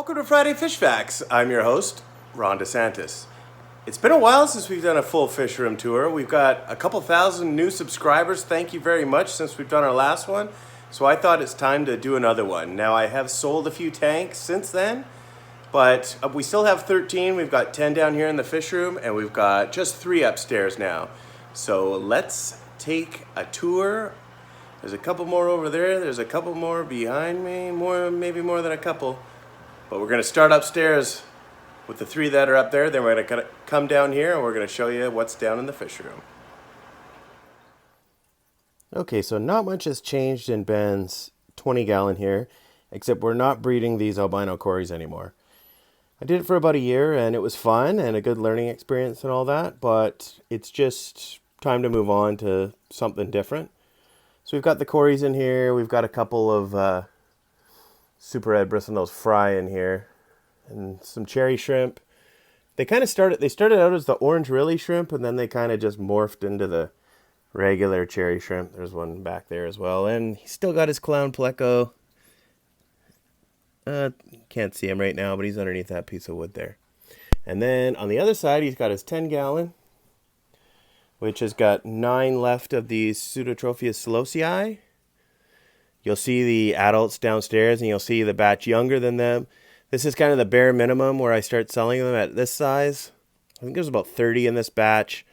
Welcome to Friday Fish Facts. I'm your host, Ron DeSantis. It's been a while since we've done a full fish room tour. We've got a couple thousand new subscribers. Thank you very much since we've done our last one. So I thought it's time to do another one. Now I have sold a few tanks since then, but we still have 13. We've got 10 down here in the fish room, and we've got just 3 upstairs now. So let's take a tour. There's a couple more over there. There's a couple more behind me. Maybe more than a couple. But we're going to start upstairs with the 3 that are up there. Then we're going to come down here and we're going to show you what's down in the fish room. Okay, so not much has changed in Ben's 20-gallon here, except we're not breeding these albino cories anymore. I did it for about a year and it was fun and a good learning experience and all that, but it's just time to move on to something different. So we've got the cories in here. We've got a couple of super red bristlenose fry in here and some cherry shrimp. They started out as the orange really shrimp, and then they kind of just morphed into the regular cherry shrimp. There's one back there as well, and he's still got his clown pleco. Can't see him right now, but he's underneath that piece of wood there. And then on the other side, he's got his 10-gallon, which has got 9 left of these Pseudotropheus Saulosi. You'll see the adults downstairs, and you'll see the batch younger than them. This is kind of the bare minimum where I start selling them at this size. I think there's about 30 in this batch.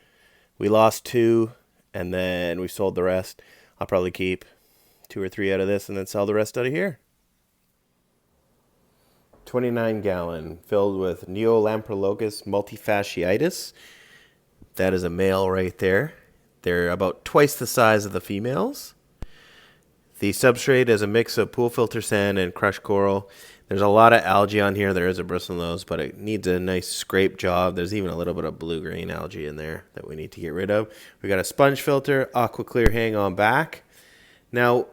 We lost 2, and then we sold the rest. I'll probably keep 2 or 3 out of this and then sell the rest out of here. 29-gallon, filled with Neolamprolochus multifasciitis. That is a male right there. They're about twice the size of the females. The substrate is a mix of pool filter sand and crushed coral. There's a lot of algae on here. There is a bristlenose, but it needs a nice scrape job. There's even a little bit of blue-green algae in there that we need to get rid of. We got a sponge filter, aqua clear hang on back. Now,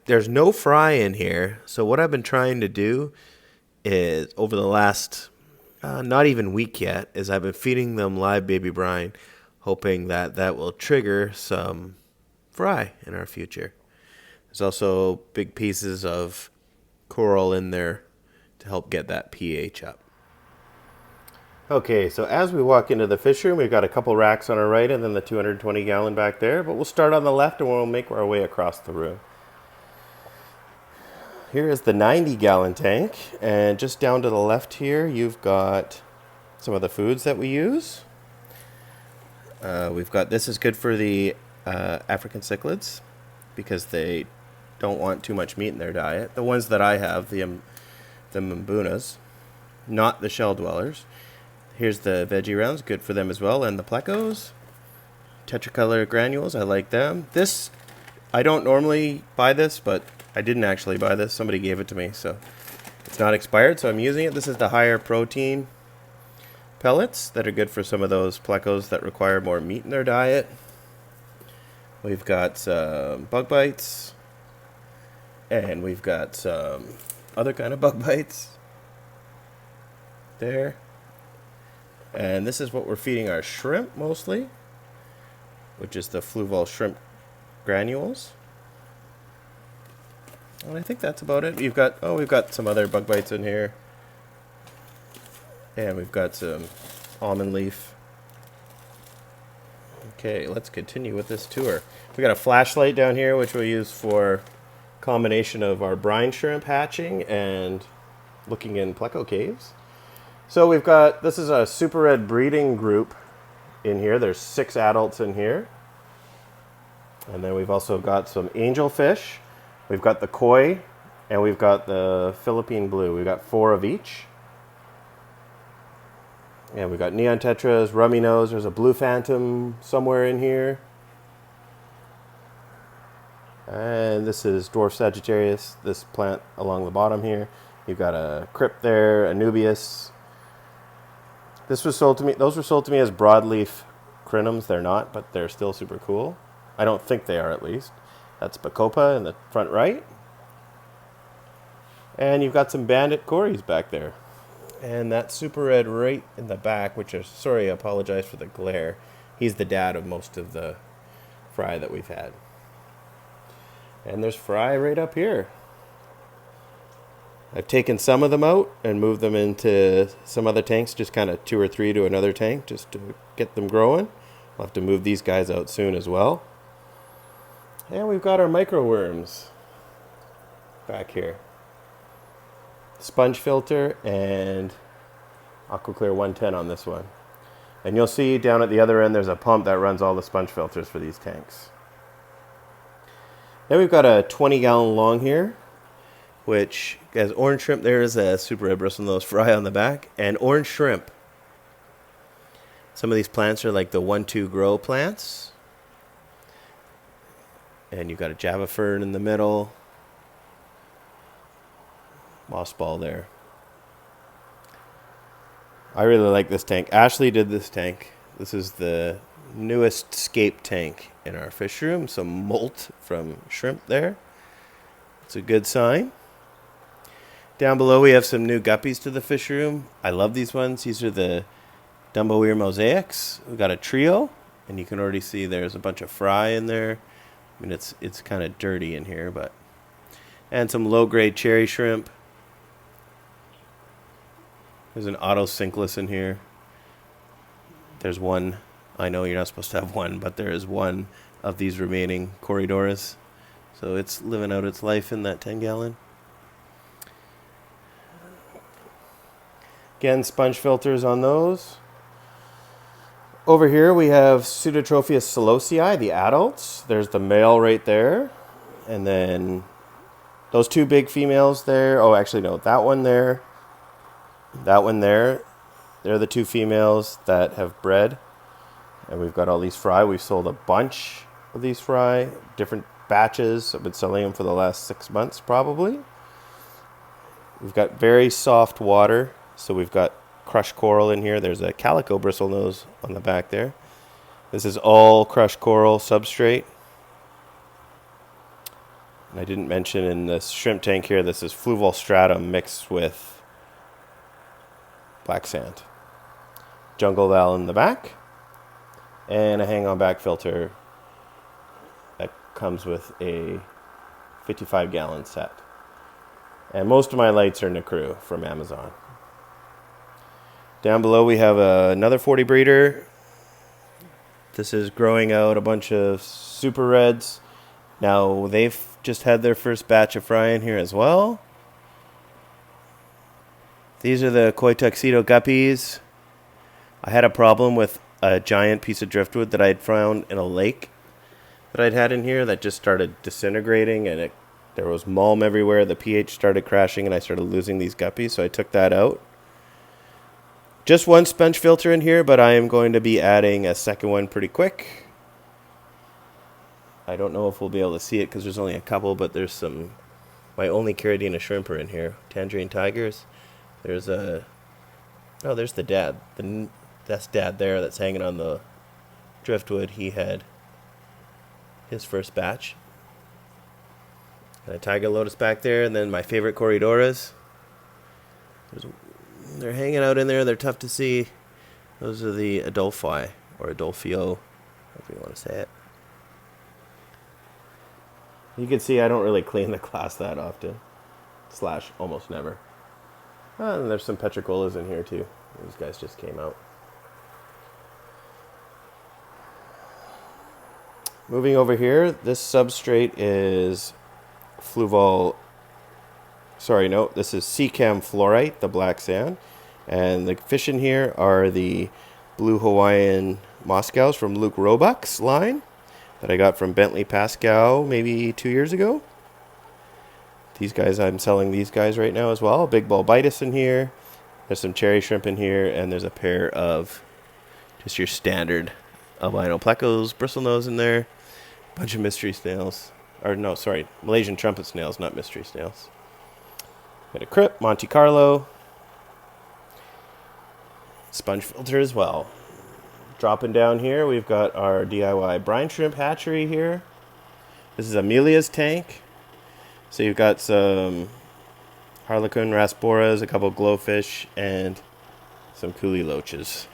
there's no fry in here, so what I've been trying to do is, over the last, not even week yet, is I've been feeding them live baby brine, hoping that that will trigger some fry in our future. There's also big pieces of coral in there to help get that pH up. Okay, so as we walk into the fish room, we've got a couple racks on our right and then the 220-gallon back there, but we'll start on the left and we'll make our way across the room. Here is the 90-gallon tank, and just down to the left here, you've got some of the foods that we use. We've got, this is good for the African cichlids because they don't want too much meat in their diet. The ones that I have, the mbunas, not the shell dwellers. Here's the veggie rounds, good for them as well, and the plecos. Tetracolor granules, I like them. This, I don't normally buy this, but I didn't actually buy this. Somebody gave it to me, so it's not expired, so I'm using it. This is the higher protein pellets that are good for some of those plecos that require more meat in their diet. We've got some bug bites. And we've got some other kind of bug bites there. And this is what we're feeding our shrimp mostly, which is the fluval shrimp granules. And I think that's about it. We've got some other bug bites in here. And we've got some almond leaf. Okay, let's continue with this tour. We got a flashlight down here, which we'll use for combination of our brine shrimp hatching and looking in pleco caves. So we've got, this is a super red breeding group in here. There's 6 adults in here. And then we've also got some angelfish. We've got the koi, and we've got the Philippine blue. We've got 4 of each. And we've got neon tetras, rummy nose. There's a blue phantom somewhere in here. And this is dwarf Sagittarius, this plant along the bottom here. You've got a crypt there, Anubias. This was sold to me, those were sold to me as broadleaf crinums. They're not, but they're still super cool. I don't think they are, at least. That's Bacopa in the front right. And you've got some bandit cories back there. And that super red right in the back, which is, sorry, I apologize for the glare. He's the dad of most of the fry that we've had. And there's fry right up here. I've taken some of them out and moved them into some other tanks, just kind of 2 or 3 to another tank just to get them growing. I'll have to move these guys out soon as well. And we've got our micro worms back here. Sponge filter and AquaClear 110 on this one. And you'll see down at the other end there's a pump that runs all the sponge filters for these tanks. Then we've got a 20-gallon long here, which has orange shrimp. There is a super red bristlenose fry on the back, and orange shrimp. Some of these plants are like the 1-2 grow plants. And you've got a Java fern in the middle. Moss ball there. I really like this tank. Ashley did this tank. This is the newest scape tank in our fish room. Some molt from shrimp there. It's a good sign. Down below we have some new guppies to the fish room. I love these ones. These are the Dumbo ear mosaics. We've got a trio, and you can already see there's a bunch of fry in there. I mean, it's kind of dirty in here, but... And some low-grade cherry shrimp. There's an auto sinkless in here. There's one. I know you're not supposed to have one, but there is one of these remaining Corridoras. So it's living out its life in that 10-gallon. Again, sponge filters on those. Over here we have Pseudotropheus Saulosi, the adults. There's the male right there. And then those 2 big females there. Oh, actually, no, that one there. That one there, they're the 2 females that have bred. And we've got all these fry. We've sold a bunch of these fry, different batches. I've been selling them for the last 6 months probably. We've got very soft water. So we've got crushed coral in here. There's a calico bristlenose on the back there. This is all crushed coral substrate. And I didn't mention in this shrimp tank here, this is fluval stratum mixed with black sand. Jungle Val in the back. And a hang-on back filter that comes with a 55-gallon set. And most of my lights are Nacru from Amazon. Down below we have another 40 breeder. This is growing out a bunch of super reds. Now they've just had their first batch of fry in here as well. These are the koi Tuxedo Guppies. I had a problem with a giant piece of driftwood that I'd found in a lake that I'd had in here that just started disintegrating, and there was mulm everywhere. The pH started crashing and I started losing these guppies, so I took that out. Just one sponge filter in here, but I am going to be adding a second one pretty quick. I don't know if we'll be able to see it because there's only a couple, but there's some... My only Caridina shrimp are in here. Tangerine tigers. There's a... Oh, there's the dad. That's dad there that's hanging on the driftwood. He had his first batch. And a tiger lotus back there, and then my favorite Corridoras. They're hanging out in there. They're tough to see. Those are the Adolphi, or Adolfio, if you want to say it. You can see I don't really clean the glass that often. / almost never. And there's some petricolas in here too. These guys just came out. Moving over here, this substrate is fluval... Sorry, no, this is Seacam fluorite, the black sand. And the fish in here are the blue Hawaiian Moscows from Luke Roebuck's line that I got from Bentley Pascal maybe 2 years ago. These guys, I'm selling these guys right now as well. Big Bulbitis in here. There's some cherry shrimp in here, and there's a pair of just your standard albino plecos, bristlenose in there. A bunch of mystery snails. Or no, sorry, Malaysian trumpet snails, not mystery snails. Got a Crip, Monte Carlo. Sponge filter as well. Dropping down here, we've got our DIY brine shrimp hatchery here. This is Amelia's tank. So you've got some harlequin rasboras, a couple glowfish, and some coolie loaches.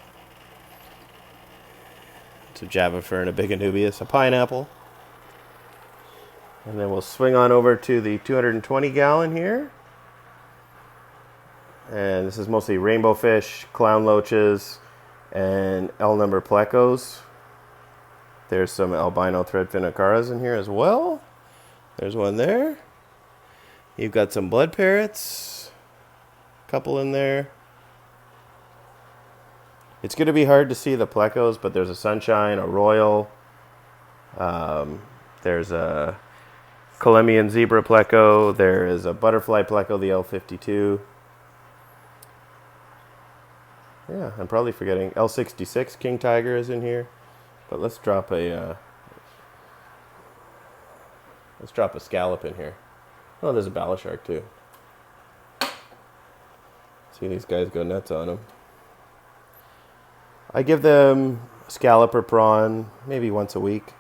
Some Java fern, a big anubias, a pineapple. And then we'll swing on over to the 220 gallon here. And this is mostly rainbow fish, clown loaches, and L number plecos. There's some albino threadfin acaras in here as well. There's one there. You've got some blood parrots, a couple in there. It's going to be hard to see the plecos, but there's a sunshine, a royal. There's a Colombian zebra pleco. There is a butterfly pleco, the L52. Yeah, I'm probably forgetting. L66 king tiger is in here. But let's drop a scallop in here. Oh, there's a bala shark too. See these guys go nuts on them. I give them scallop or prawn maybe once a week.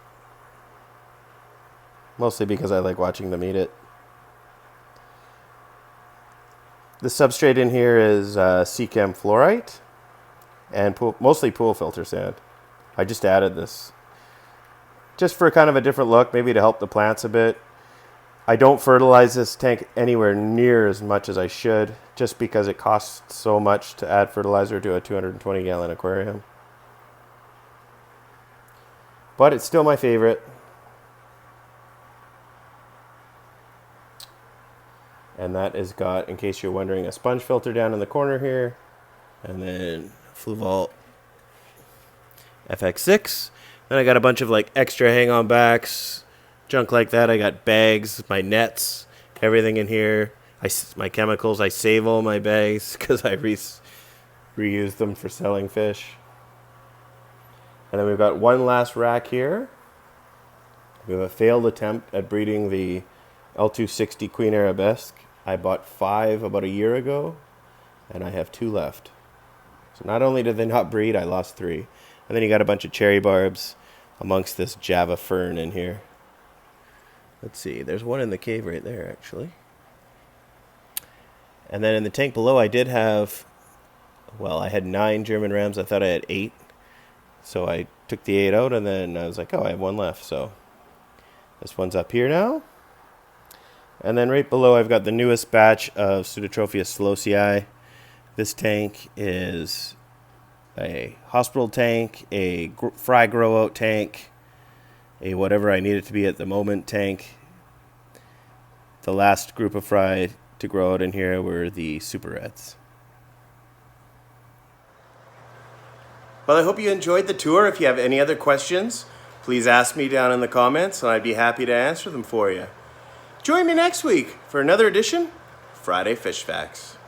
Mostly because I like watching them eat it. The substrate in here is Seachem fluorite and mostly pool filter sand. I just added this just for kind of a different look, maybe to help the plants a bit. I don't fertilize this tank anywhere near as much as I should, just because it costs so much to add fertilizer to a 220-gallon aquarium. But it's still my favorite. And that has got, in case you're wondering, a sponge filter down in the corner here. And then Fluval FX6. Then I got a bunch of like extra hang-on backs, junk like that. I got bags, my nets, everything in here. My chemicals, I save all my bags because I reuse them for selling fish. And then we've got one last rack here. We have a failed attempt at breeding the L260 Queen Arabesque. I bought 5 about a year ago, and I have 2 left. So not only did they not breed, I lost 3. And then you got a bunch of cherry barbs amongst this Java fern in here. Let's see, there's one in the cave right there, actually. And then in the tank below, I did have, well, I had 9 German Rams. I thought I had 8. So I took the 8 out, and then I was like, oh, I have 1 left. So this one's up here now. And then right below, I've got the newest batch of Pseudotropheus Saulosi. This tank is a hospital tank, a fry grow out tank, a whatever I need it to be at the moment tank. The last group of fry to grow out in here were the Super Reds. Well, I hope you enjoyed the tour. If you have any other questions, please ask me down in the comments, and I'd be happy to answer them for you. Join me next week for another edition of Friday Fish Facts.